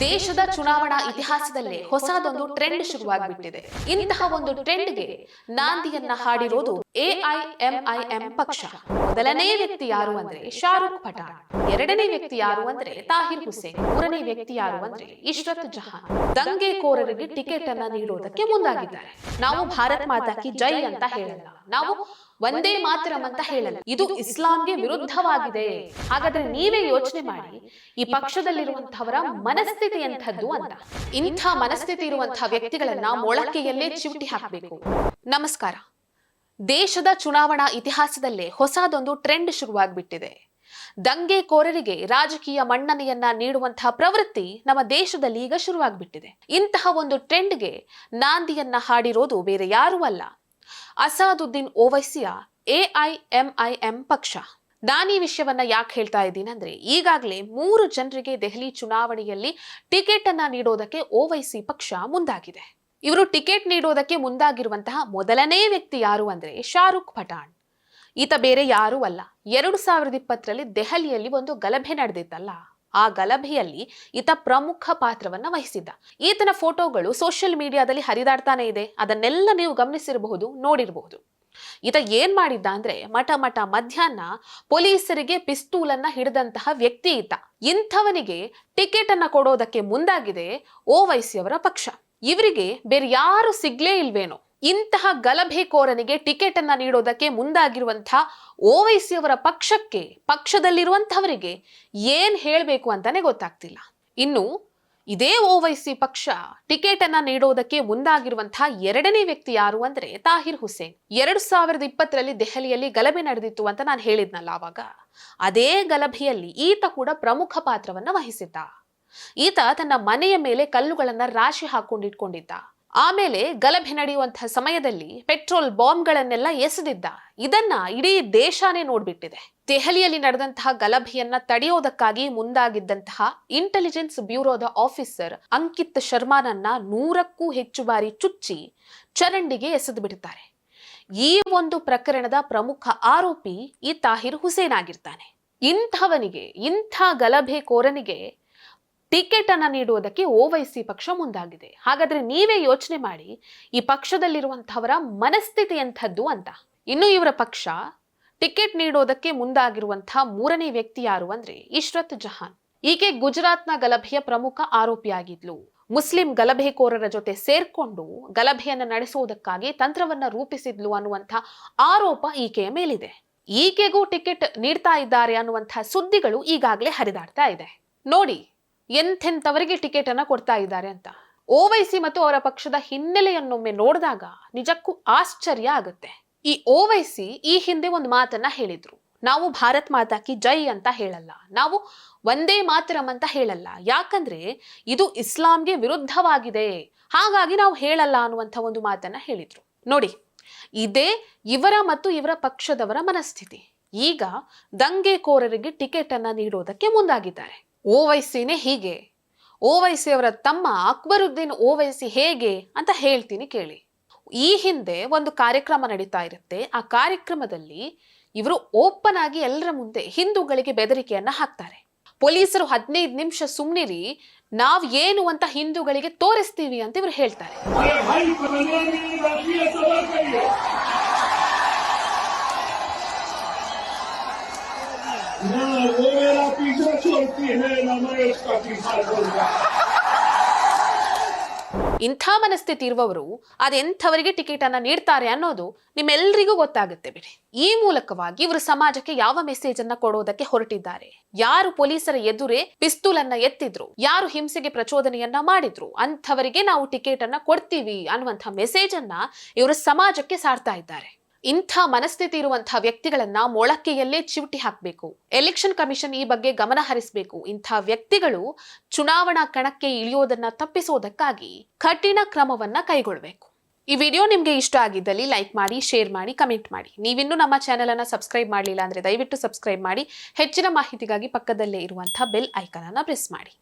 ದೇಶದ ಚುನಾವಣಾ ಇತಿಹಾಸದಲ್ಲೇ ಹೊಸದೊಂದು ಟ್ರೆಂಡ್ ಶುರುವಾಗ್ಬಿಟ್ಟಿದೆ. ಇಂತಹ ಒಂದು ಟ್ರೆಂಡ್ಗೆ ನಾಂದಿಯನ್ನ ಹಾಡಿರೋದು AIMIM ಪಕ್ಷ. ಮೊದಲನೇ ವ್ಯಕ್ತಿ ಯಾರು ಅಂದ್ರೆ ಶಾರುಖ್ ಪಠಾಣ್, ಎರಡನೇ ವ್ಯಕ್ತಿ ಯಾರು ಅಂದ್ರೆ ತಾಹಿರ್ ಹುಸೇನ್, ಮೂರನೇ ವ್ಯಕ್ತಿ ಯಾರು ಅಂದ್ರೆ ಇಶ್ರತ್ ಜಹಾನ್. ದಂಗೆಕೋರರಿಗೆ ಟಿಕೆಟ್ ಅನ್ನ ನೀಡೋದಕ್ಕೆ ಮುಂದಾಗಿದ್ದಾರೆ. ನಾವು ಭಾರತ್ ಮಾತಾ ಕಿ ಜೈ ಅಂತ ಹೇಳಲ್ಲ, ನಾವು ಒಂದೇ ಮಾತರಂ ಅಂತ ಹೇಳಲ್ಲ. ಇದು ಇಸ್ಲಾಂಗೆ ವಿರುದ್ಧವಾಗಿದೆ. ಹಾಗಾದ್ರೆ ನೀವೇ ಯೋಚನೆ ಮಾಡಿ, ಈ ಪಕ್ಷದಲ್ಲಿರುವಂತಹವರ ಮನಸ್ಥಿತಿ ಎಂಥದ್ದು ಅಂತ. ಇಂಥ ಮನಸ್ಥಿತಿ ಇರುವಂತಹ ವ್ಯಕ್ತಿಗಳನ್ನ ಮೊಳಕೆಯಲ್ಲೇ ಚಿವುಟಿ ಹಾಕಬೇಕು. ನಮಸ್ಕಾರ. ದೇಶದ ಚುನಾವಣಾ ಇತಿಹಾಸದಲ್ಲೇ ಹೊಸದೊಂದು ಟ್ರೆಂಡ್ ಶುರುವಾಗ್ಬಿಟ್ಟಿದೆ. ದಂಗೆಕೋರರಿಗೆ ರಾಜಕೀಯ ಮನ್ನಣೆಯನ್ನ ನೀಡುವಂತಹ ಪ್ರವೃತ್ತಿ ನಮ್ಮ ದೇಶದಲ್ಲಿ ಈಗ ಶುರುವಾಗ್ಬಿಟ್ಟಿದೆ. ಇಂತಹ ಒಂದು ಟ್ರೆಂಡ್ಗೆ ನಾಂದಿಯನ್ನ ಹಾಡಿರೋದು ಬೇರೆ ಯಾರೂ ಅಲ್ಲ, ಅಸಾದುದ್ದೀನ್ ಓವೈಸಿಯ AIMIM ಪಕ್ಷ. ನಾನು ಈ ವಿಷಯವನ್ನ ಯಾಕೆ ಹೇಳ್ತಾ ಇದ್ದೀನಿ ಅಂದ್ರೆ, ಈಗಾಗಲೇ 3 ಜನರಿಗೆ ದೆಹಲಿ ಚುನಾವಣೆಯಲ್ಲಿ ಟಿಕೆಟ್ ಅನ್ನ ನೀಡೋದಕ್ಕೆ ಓವೈಸಿ ಪಕ್ಷ ಮುಂದಾಗಿದೆ. ಇವರು ಟಿಕೆಟ್ ನೀಡೋದಕ್ಕೆ ಮುಂದಾಗಿರುವಂತಹ ಮೊದಲನೇ ವ್ಯಕ್ತಿ ಯಾರು ಅಂದ್ರೆ ಶಾರುಖ್ ಪಠಾಣ್. ಈತ ಬೇರೆ ಯಾರೂ ಅಲ್ಲ, 2020ರಲ್ಲಿ ದೆಹಲಿಯಲ್ಲಿ ಒಂದು ಗಲಭೆ ನಡೆದಿತ್ತಲ್ಲ, ಆ ಗಲಭೆಯಲ್ಲಿ ಈತ ಪ್ರಮುಖ ಪಾತ್ರವನ್ನ ವಹಿಸಿದ್ದ. ಈತನ ಫೋಟೋಗಳು ಸೋಷಿಯಲ್ ಮೀಡಿಯಾದಲ್ಲಿ ಹರಿದಾಡ್ತಾನೆ ಇದೆ. ಅದನ್ನೆಲ್ಲ ನೀವು ಗಮನಿಸಿರಬಹುದು, ನೋಡಿರಬಹುದು. ಈತ ಏನ್ ಮಾಡಿದ್ದ ಅಂದ್ರೆ, ಮಠ ಮಧ್ಯಾಹ್ನ ಪೊಲೀಸರಿಗೆ ಪಿಸ್ತೂಲನ್ನ ಹಿಡಿದಂತಹ ವ್ಯಕ್ತಿ ಈತ. ಇಂಥವನಿಗೆ ಟಿಕೆಟ್ ಅನ್ನ ಕೊಡೋದಕ್ಕೆ ಮುಂದಾಗಿದೆ ಓವೈಸಿ ಅವರ ಪಕ್ಷ. ಇವರಿಗೆ ಬೇರೆ ಯಾರು ಸಿಗ್ಲೇ ಇಲ್ವೇನೋ. ಇಂತಹ ಗಲಭೆಕೋರನಿಗೆ ಟಿಕೆಟ್ ಅನ್ನ ನೀಡೋದಕ್ಕೆ ಮುಂದಾಗಿರುವಂತಹ ಓವೈಸಿ ಅವರ ಪಕ್ಷಕ್ಕೆ, ಪಕ್ಷದಲ್ಲಿರುವಂತಹವರಿಗೆ ಏನ್ ಹೇಳಬೇಕು ಅಂತಾನೆ ಗೊತ್ತಾಗ್ತಿಲ್ಲ. ಇನ್ನು ಇದೇ ಓವೈಸಿ ಪಕ್ಷ ಟಿಕೆಟ್ ಅನ್ನ ನೀಡೋದಕ್ಕೆ ಮುಂದಾಗಿರುವಂತಹ ಎರಡನೇ ವ್ಯಕ್ತಿ ಯಾರು ಅಂದ್ರೆ ತಾಹಿರ್ ಹುಸೇನ್. 2020ರಲ್ಲಿ ದೆಹಲಿಯಲ್ಲಿ ಗಲಭೆ ನಡೆದಿತ್ತು ಅಂತ ನಾನು ಹೇಳಿದ್ನಲ್ಲ ಆವಾಗ, ಅದೇ ಗಲಭೆಯಲ್ಲಿ ಈತ ಕೂಡ ಪ್ರಮುಖ ಪಾತ್ರವನ್ನ ವಹಿಸಿದ್ದ. ಈತ ತನ್ನ ಮನೆಯ ಮೇಲೆ ಕಲ್ಲುಗಳನ್ನ ರಾಶಿ ಹಾಕೊಂಡಿಟ್ಕೊಂಡಿದ್ದ. ಆಮೇಲೆ ಗಲಭೆ ನಡೆಯುವಂತಹ ಸಮಯದಲ್ಲಿ ಪೆಟ್ರೋಲ್ ಬಾಂಬ್ಗಳನ್ನೆಲ್ಲ ಎಸೆದಿದ್ದ. ಇದನ್ನ ಇಡೀ ದೇಶಾನೇ ನೋಡ್ಬಿಟ್ಟಿದೆ. ದೆಹಲಿಯಲ್ಲಿ ನಡೆದಂತಹ ಗಲಭೆಯನ್ನ ತಡೆಯೋದಕ್ಕಾಗಿ ಮುಂದಾಗಿದ್ದಂತಹ ಇಂಟೆಲಿಜೆನ್ಸ್ ಬ್ಯೂರೋದ ಆಫೀಸರ್ ಅಂಕಿತ್ ಶರ್ಮಾನನ್ನ 100ಕ್ಕೂ ಹೆಚ್ಚು ಬಾರಿ ಚುಚ್ಚಿ ಚರಂಡಿಗೆ ಎಸೆದು ಬಿಡುತ್ತಾರೆ. ಈ ಒಂದು ಪ್ರಕರಣದ ಪ್ರಮುಖ ಆರೋಪಿ ಈ ತಾಹಿರ್ ಹುಸೇನ್ ಆಗಿರ್ತಾನೆ. ಇಂಥವನಿಗೆ, ಇಂಥ ಗಲಭೆಕೋರನಿಗೆ ಟಿಕೆಟ್ ಅನ್ನ ನೀಡುವುದಕ್ಕೆ ಓವೈಸಿ ಪಕ್ಷ ಮುಂದಾಗಿದೆ. ಹಾಗಾದ್ರೆ ನೀವೇ ಯೋಚನೆ ಮಾಡಿ, ಈ ಪಕ್ಷದಲ್ಲಿರುವಂತಹವರ ಮನಸ್ಥಿತಿ ಎಂಥದ್ದು ಅಂತ. ಇನ್ನು ಇವರ ಪಕ್ಷ ಟಿಕೆಟ್ ನೀಡೋದಕ್ಕೆ ಮುಂದಾಗಿರುವಂತಹ ಮೂರನೇ ವ್ಯಕ್ತಿ ಯಾರು ಅಂದ್ರೆ ಇಶ್ರತ್ ಜಹಾನ್. ಈಕೆ ಗುಜರಾತ್ನ ಗಲಭೆಯ ಪ್ರಮುಖ ಆರೋಪಿಯಾಗಿದ್ಲು. ಮುಸ್ಲಿಂ ಗಲಭೆಕೋರರ ಜೊತೆ ಸೇರ್ಕೊಂಡು ಗಲಭೆಯನ್ನ ನಡೆಸುವುದಕ್ಕಾಗಿ ತಂತ್ರವನ್ನ ರೂಪಿಸಿದ್ಲು ಅನ್ನುವಂಥ ಆರೋಪ ಈಕೆಯ ಮೇಲಿದೆ. ಈಕೆಗೂ ಟಿಕೆಟ್ ನೀಡ್ತಾ ಇದ್ದಾರೆ ಅನ್ನುವಂತಹ ಸುದ್ದಿಗಳು ಈಗಾಗಲೇ ಹರಿದಾಡ್ತಾ ಇದೆ. ನೋಡಿ ಎಂಥೆಂಥವರಿಗೆ ಟಿಕೆಟ್ ಅನ್ನ ಕೊಡ್ತಾ ಇದ್ದಾರೆ ಅಂತ. ಓವೈಸಿ ಮತ್ತು ಅವರ ಪಕ್ಷದ ಹಿನ್ನೆಲೆಯನ್ನೊಮ್ಮೆ ನೋಡಿದಾಗ ನಿಜಕ್ಕೂ ಆಶ್ಚರ್ಯ ಆಗುತ್ತೆ. ಈ ಓವೈಸಿ ಈ ಹಿಂದೆ ಒಂದು ಮಾತನ್ನ ಹೇಳಿದ್ರು, ನಾವು ಭಾರತ್ ಮಾತಾ ಕಿ ಜೈ ಅಂತ ಹೇಳಲ್ಲ, ನಾವು ಒಂದೇ ಮಾತರಂ ಅಂತ ಹೇಳಲ್ಲ, ಯಾಕಂದ್ರೆ ಇದು ಇಸ್ಲಾಂಗೆ ವಿರುದ್ಧವಾಗಿದೆ, ಹಾಗಾಗಿ ನಾವು ಹೇಳಲ್ಲ ಅನ್ನುವಂಥ ಒಂದು ಮಾತನ್ನ ಹೇಳಿದ್ರು. ನೋಡಿ, ಇದೇ ಇವರ ಮತ್ತು ಇವರ ಪಕ್ಷದವರ ಮನಸ್ಥಿತಿ. ಈಗ ದಂಗೆಕೋರರಿಗೆ ಟಿಕೆಟ್ ಅನ್ನ ನೀಡೋದಕ್ಕೆ ಮುಂದಾಗಿದ್ದಾರೆ. ಓವೈಸಿನೇ ಹೀಗೆ, ಓವೈಸಿ ಅವರ ತಮ್ಮ ಅಕ್ಬರುದ್ದೀನ್ ಓವೈಸಿ ಹೇಗೆ ಅಂತ ಹೇಳ್ತೀನಿ ಕೇಳಿ. ಈ ಹಿಂದೆ ಒಂದು ಕಾರ್ಯಕ್ರಮ ನಡೀತಾ ಇರುತ್ತೆ. ಆ ಕಾರ್ಯಕ್ರಮದಲ್ಲಿ ಇವರು ಓಪನ್ ಆಗಿ ಎಲ್ಲರ ಮುಂದೆ ಹಿಂದೂಗಳಿಗೆ ಬೆದರಿಕೆಯನ್ನ ಹಾಕ್ತಾರೆ. ಪೊಲೀಸರು 15 ನಿಮಿಷ ಸುಮ್ನಿರಿ, ನಾವ್ ಏನು ಅಂತ ಹಿಂದೂಗಳಿಗೆ ತೋರಿಸ್ತೀವಿ ಅಂತ ಇವರು ಹೇಳ್ತಾರೆ. ಇಂಥ ಮನಸ್ಥಿತಿ ಇರುವವರು ಅದೆಂಥವರಿಗೆ ಟಿಕೆಟ್ ಅನ್ನ ನೀಡ್ತಾರೆ ಅನ್ನೋದು ನಿಮ್ಮೆಲ್ಲರಿಗೂ ಗೊತ್ತಾಗುತ್ತೆ ಬಿಡಿ. ಈ ಮೂಲಕವಾಗಿ ಇವರು ಸಮಾಜಕ್ಕೆ ಯಾವ ಮೆಸೇಜ್ ಅನ್ನ ಕೊಡೋದಕ್ಕೆ ಹೊರಟಿದ್ದಾರೆ, ಯಾರು ಪೊಲೀಸರ ಎದುರೇ ಪಿಸ್ತೂಲ್ ಅನ್ನ ಎತ್ತಿದ್ರು, ಯಾರು ಹಿಂಸೆಗೆ ಪ್ರಚೋದನೆಯನ್ನ ಮಾಡಿದ್ರು, ಅಂಥವರಿಗೆ ನಾವು ಟಿಕೆಟ್ ಅನ್ನ ಕೊಡ್ತೀವಿ ಅನ್ನುವಂಥ ಮೆಸೇಜ್ ಅನ್ನ ಇವರು ಸಮಾಜಕ್ಕೆ ಸಾರ್ತಾ ಇದ್ದಾರೆ. ಇಂಥ ಮನಸ್ಥಿತಿ ಇರುವಂತಹ ವ್ಯಕ್ತಿಗಳನ್ನ ಮೊಳಕೆಯಲ್ಲೇ ಚಿವುಟಿ ಹಾಕಬೇಕು. ಎಲೆಕ್ಷನ್ ಕಮಿಷನ್ ಈ ಬಗ್ಗೆ ಗಮನ ಹರಿಸಬೇಕು. ಇಂಥ ವ್ಯಕ್ತಿಗಳು ಚುನಾವಣಾ ಕಣಕ್ಕೆ ಇಳಿಯೋದನ್ನ ತಪ್ಪಿಸೋದಕ್ಕಾಗಿ ಕಠಿಣ ಕ್ರಮವನ್ನ ಕೈಗೊಳ್ಳಬೇಕು. ಈ ವಿಡಿಯೋ ನಿಮ್ಗೆ ಇಷ್ಟ ಆಗಿದ್ದಲ್ಲಿ ಲೈಕ್ ಮಾಡಿ, ಶೇರ್ ಮಾಡಿ, ಕಮೆಂಟ್ ಮಾಡಿ. ನೀವಿನ್ನೂ ನಮ್ಮ ಚಾನೆಲ್ ಅನ್ನ ಸಬ್ಸ್ಕ್ರೈಬ್ ಮಾಡಲಿಲ್ಲ ಅಂದ್ರೆ ದಯವಿಟ್ಟು ಸಬ್ಸ್ಕ್ರೈಬ್ ಮಾಡಿ. ಹೆಚ್ಚಿನ ಮಾಹಿತಿಗಾಗಿ ಪಕ್ಕದಲ್ಲೇ ಇರುವಂತಹ ಬೆಲ್ ಐಕಾನ್ ಅನ್ನ ಪ್ರೆಸ್ ಮಾಡಿ.